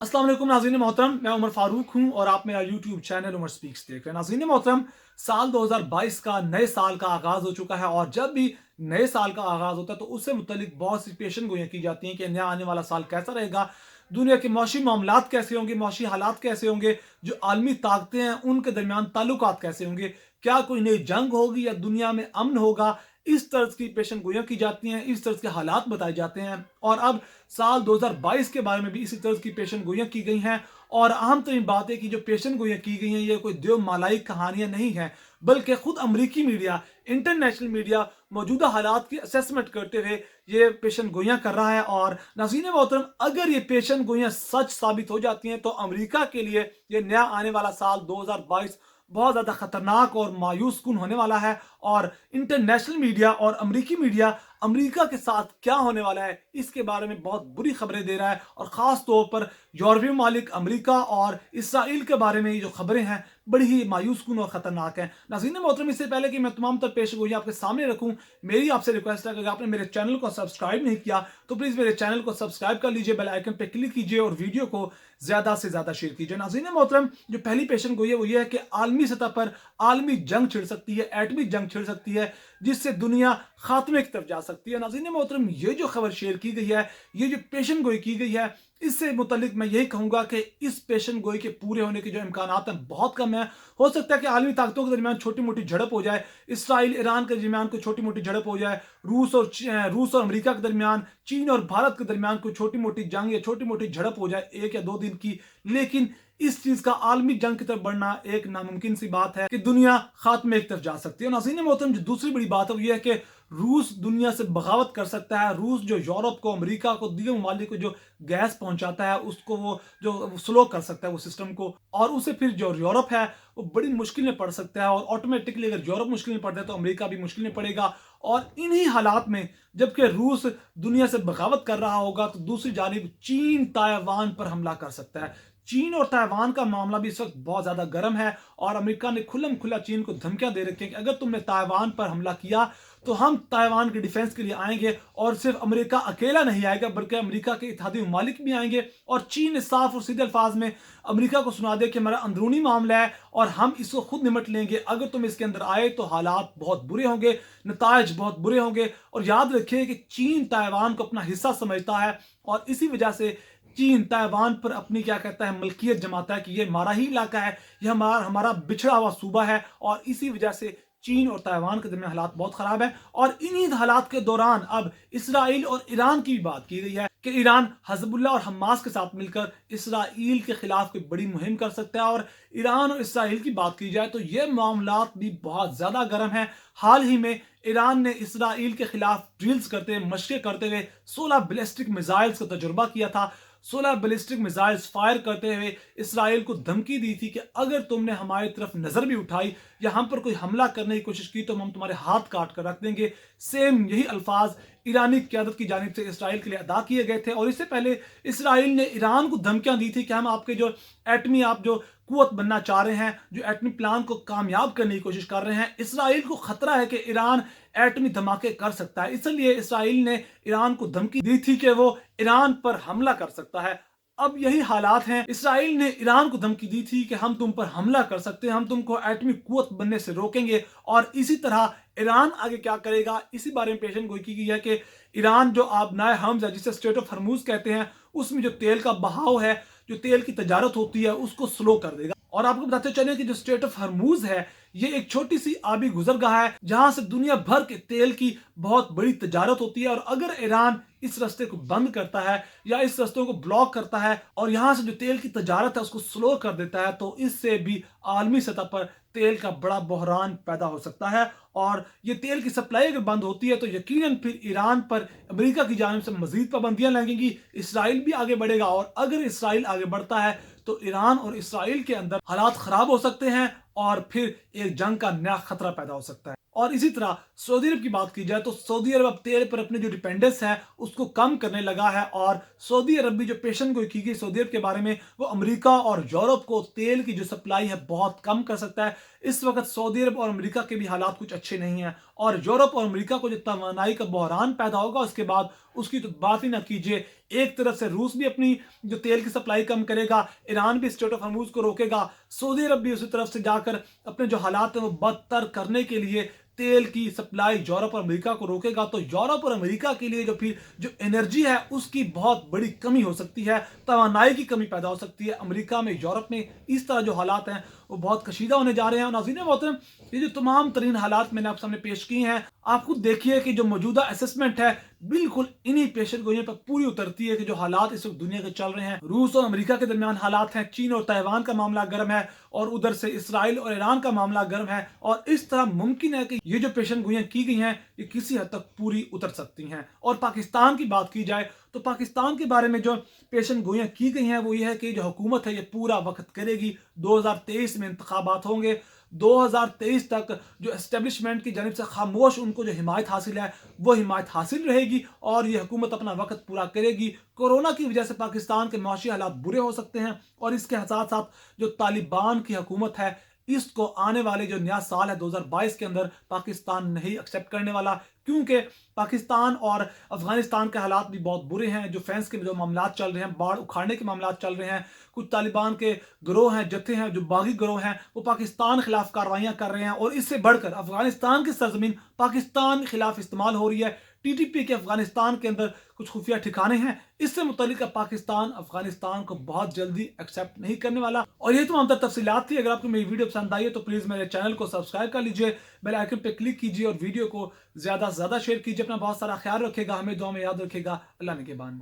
अस्सलाम वालेकुम नाज़रीन मोहतरम, मैं उमर फारूक हूं और आप मेरा यूट्यूब चैनल उमर स्पीक्स देख रहे हैं। नाज़रीन मोहतरम, साल 2022 का नए साल का आगाज़ हो चुका है और जब भी नए साल का आगाज़ होता है तो उससे मुतल्लिक बहुत सी पेशन गोइयाँ की जाती हैं कि नया आने वाला साल कैसा रहेगा, दुनिया के मौशी मामलात कैसे होंगे, मौशी हालात कैसे होंगे, जो आलमी ताकतें हैं उनके दरमियान ताल्लुकात कैसे होंगे, क्या कोई नई जंग होगी या दुनिया में अमन होगा। इस तरह की पेशन गोइयाँ की जाती हैं, इस तरह के हालात बताए जाते हैं और अब साल 2022 के बारे में भी इसी तरह की पेशन गोइयाँ की गई हैं। और अहम तरीन बात है कि जो पेशन गोइयाँ की गई हैं ये कोई देव मालाई कहानियाँ नहीं हैं, बल्कि खुद अमरीकी मीडिया, इंटरनेशनल मीडिया मौजूदा हालात की असेसमेंट करते हुए ये पेशन गोइयाँ कर रहा है। और नाज़रीन मोहतरम, अगर ये पेशन गोइयाँ सच साबित हो जाती हैं तो अमरीका के लिए ये नया आने वाला साल 2022 बहुत ज़्यादा खतरनाक और मायूस कुन होने वाला है। और इंटरनेशनल मीडिया और अमरीकी मीडिया अमेरिका के साथ क्या होने वाला है इसके बारे में बहुत बुरी खबरें दे रहा है। और ख़ास तौर पर यूरोपीय मालिक अमेरिका और इसराइल के बारे में ये जो खबरें हैं बड़ी ही मायूस कुन और ख़तरनाक हैं। नाज़रीन मोहतरम, इससे पहले कि मैं तमाम तर पेश गोई आपके सामने रखूँ, मेरी आपसे रिक्वेस्ट है कि अगर आपने मेरे चैनल को सब्सक्राइब नहीं किया तो प्लीज़ मेरे चैनल को सब्सक्राइब कर लीजिए, बेल आइकन पर क्लिक कीजिए और वीडियो को ज़्यादा से ज़्यादा शेयर कीजिए। नाज़रीन मोहतरम, जो पहली पेशन गोई है वो ये है कि आलमी सतह पर आलमी जंग छिड़ सकती है, एटमी जंग छिड़ सकती है, जिससे दुनिया खात्मे की तरफ जा सकती है। नाज़रीन मोहतरम, ये जो खबर शेयर की गई है, ये जो पेशन गोई की गई है, इससे मुतल्लिक मैं यही कहूँगा कि इस पेशन गोई के पूरे होने के जो इम्कानात हैं बहुत कम है। हो सकता है कि आलमी ताकतों के दरमियान छोटी मोटी झड़प हो जाए, इसराइल ईरान के दरमियान कोई छोटी मोटी झड़प हो जाए, रूस और अमेरिका के दरमियान, चीन और भारत के दरमियान कोई छोटी मोटी जंग या छोटी मोटी झड़प हो जाए 1 या 2 दिन की। लेकिन इस चीज का आलमी जंग की तरफ बढ़ना एक नामुमकिन सी बात है कि दुनिया खात्मे की तरफ जा सकती है। नाज़रीन मोहतरम, जो दूसरी बड़ी बात है वो ये है कि रूस दुनिया से बगावत कर सकता है। रूस जो यूरोप को, अमेरिका को, दीगर ममालिक को जो गैस पहुंचाता है उसको वो जो स्लो कर सकता है वो सिस्टम को, और उसे फिर जो यूरोप है वो बड़ी मुश्किल में पड़ सकता है। और ऑटोमेटिकली अगर यूरोप मुश्किल में पड़ता है तो अमेरिका भी मुश्किल में पड़ेगा। और इन्हीं हालात में जबकि रूस दुनिया से बगावत कर रहा होगा तो दूसरी जानिब चीन ताइवान पर हमला कर सकता है। चीन और ताइवान का मामला भी इस वक्त बहुत ज्यादा गर्म है और अमेरिका ने खुल्लम खुल्ला चीन को धमकियां दे रखी है कि अगर तुमने ताइवान पर हमला किया तो हम ताइवान के डिफेंस के लिए आएंगे। और सिर्फ अमेरिका अकेला नहीं आएगा बल्कि अमेरिका के इत्तेहादी ममालिक भी आएंगे। और चीन ने साफ और सीधे अल्फाज में अमेरिका को सुना दिया कि हमारा अंदरूनी मामला है और हम इसको खुद निमट लेंगे, अगर तुम इसके अंदर आए तो हालात बहुत बुरे होंगे, नतायज बहुत बुरे होंगे। और याद रखिए कि चीन ताइवान को अपना हिस्सा समझता है और इसी वजह से चीन ताइवान पर अपनी क्या कहता है मलकियत जमाता है कि ये हमारा ही इलाका है, ये हमारा हमारा बिछड़ा हुआ सूबा है। और इसी वजह से चीन और ताइवान के दरमियान हालात बहुत खराब है। और इन्हीं हालात के दौरान अब इसराइल और ईरान की भी बात की गई है कि ईरान हिजबुल्लाह और हमास के साथ मिलकर इसराइल के खिलाफ कोई बड़ी मुहिम कर सकता है। और ईरान और इसराइल की बात की जाए तो ये मामलात भी बहुत ज्यादा गर्म है। हाल ही में ईरान ने इसराइल के खिलाफ ड्रिल्स करते हुए, मशक़ें करते हुए 16 बैलिस्टिक मिसाइल्स का तजुर्बा किया था। 16 बैलिस्टिक मिसाइल्स फायर करते हुए इसराइल को धमकी दी थी कि अगर तुमने हमारी तरफ नजर भी उठाई या हम पर कोई हमला करने की कोशिश की तो हम तुम्हारे हाथ काट कर रख देंगे। सेम यही अल्फाज ईरानी क़यादत की जानिब से इसराइल के लिए अदा किए गए थे। और इससे पहले इसराइल ने ईरान को धमकियां दी थी कि हम आपके जो एटमी आप जो कुवत बनना चाह रहे हैं, जो एटमी प्लान को कामयाब करने की कोशिश कर रहे हैं, इसराइल को खतरा है कि ईरान एटमी धमाके कर सकता है। इसलिए इसराइल ने ईरान को धमकी दी थी कि वो ईरान पर हमला कर सकता है। अब यही हालात हैं, इसराइल ने ईरान को धमकी दी थी कि हम तुम पर हमला कर सकते हैं, हम तुमको एटमी कुवत बनने से रोकेंगे। और इसी तरह ईरान आगे क्या करेगा इसी बारे में पेशन गोई की गई है कि ईरान जो आबनाए हम्ज़ है, जिसे स्ट्रेट ऑफ हरमुज कहते हैं, उसमें जो तेल का बहाव है, जो तेल की तजारत होती है, उसको स्लो कर देगा। और आपको बताते चलें कि जो स्ट्रेट ऑफ हरमुज है ये एक छोटी सी आबी गुजरगाह है जहां से दुनिया भर के तेल की बहुत बड़ी तजारत होती है। और अगर ईरान इस रास्ते को बंद करता है या इस रास्ते को ब्लॉक करता है और यहां से जो तेल की तजारत है उसको स्लो कर देता है तो इससे भी आलमी सतह पर तेल का बड़ा बहरान पैदा हो सकता है। और ये तेल की सप्लाई अगर बंद होती है तो यकीनन फिर ईरान पर अमेरिका की जानिब से मजीद पाबंदियां लगेंगी, इसराइल भी आगे बढ़ेगा। और अगर इसराइल आगे बढ़ता है तो ईरान और इसराइल के अंदर हालात खराब हो सकते हैं और फिर एक जंग का नया खतरा पैदा हो सकता है। और इसी तरह सऊदी अरब की बात की जाए तो सऊदी अरब अब तेल पर अपने जो डिपेंडेंस है उसको कम करने लगा है। और सऊदी अरब भी जो पेशन गोई की गई सऊदी अरब के बारे में, वो अमेरिका और यूरोप को तेल की जो सप्लाई है बहुत कम कर सकता है। इस वक्त सऊदी अरब और अमेरिका के भी हालात कुछ अच्छे नहीं हैं और यूरोप और अमेरिका को जो तवानाई का बहरान पैदा होगा उसके बाद उसकी तो बात ही ना कीजिए। एक तरफ से रूस भी अपनी जो तेल की सप्लाई कम करेगा, ईरान भी स्ट्रेट ऑफ हॉर्मूज को रोकेगा, सऊदी अरब भी उसी तरफ से जाकर अपने जो हालात हैं वो बदतर करने के लिए तेल की सप्लाई यूरोप और अमेरिका को रोकेगा। तो यूरोप और अमेरिका के लिए जो एनर्जी है उसकी बहुत बड़ी कमी हो सकती है, तवानाई की कमी पैदा हो सकती है। अमेरिका में, यूरोप में इस तरह जो हालात हैं वो बहुत कशीदा होने जा रहे हैं। और नाज़रीन मोहतरम, ये जो तमाम तरीन हालात मैंने आपके सामने पेश किए हैं, आप खुद देखिए कि जो मौजूदा असेसमेंट है बिल्कुल इन्हीं पेशन गोइयों पर पूरी उतरती है कि जो हालात इस वक्त दुनिया के चल रहे हैं। रूस और अमेरिका के दरमियान हालात हैं, चीन और ताइवान का मामला गर्म है, और उधर से इसराइल और ईरान का मामला गर्म है। और इस तरह मुमकिन है कि ये जो पेशन गोइयां की गई हैं ये किसी हद तक पूरी उतर सकती हैं। और पाकिस्तान की बात की जाए तो पाकिस्तान के बारे में जो पेशन गोइयां की गई हैं वो ये है कि जो हुकूमत है ये पूरा वक्त करेगी। 2023 में इंतखाबात होंगे, 2023 तक जो एस्टेब्लिशमेंट की जानिब से खामोश उनको जो हिमायत हासिल है वो हिमायत हासिल रहेगी और ये हुकूमत अपना वक्त पूरा करेगी। कोरोना की वजह से पाकिस्तान के माशी हालात बुरे हो सकते हैं, और इसके साथ साथ जो तालिबान की हुकूमत है इसको आने वाले जो नया साल है 2022 के अंदर पाकिस्तान नहीं एक्सेप्ट करने वाला, क्योंकि पाकिस्तान और अफगानिस्तान के हालात भी बहुत बुरे हैं। जो फैंस के जो मामला चल रहे हैं, बाढ़ उखाड़ने के मामला चल रहे हैं, कुछ तालिबान के गिरोह हैं, जत्थे हैं, जो बागी गिरोह हैं वो पाकिस्तान के खिलाफ कार्रवाइयां कर रहे हैं, और इससे बढ़कर अफगानिस्तान की सरजमीन पाकिस्तान के खिलाफ इस्तेमाल हो रही है। टीटीपी के अफगानिस्तान के अंदर कुछ खुफिया ठिकाने हैं, इससे मुतल्लिक पाकिस्तान अफगानिस्तान को बहुत जल्दी एक्सेप्ट नहीं करने वाला। और ये तमाम तफसीलात थी। अगर आपको मेरी वीडियो पसंद आई है तो प्लीज़ मेरे चैनल को सब्सक्राइब कर लीजिए, बेल आइकन पे क्लिक कीजिए और वीडियो को ज़्यादा से ज़्यादा शेयर कीजिए। अपना बहुत सारा ख्याल रखेगा, हमें दुआ में याद रखेगा। अल्लाह ने के बान।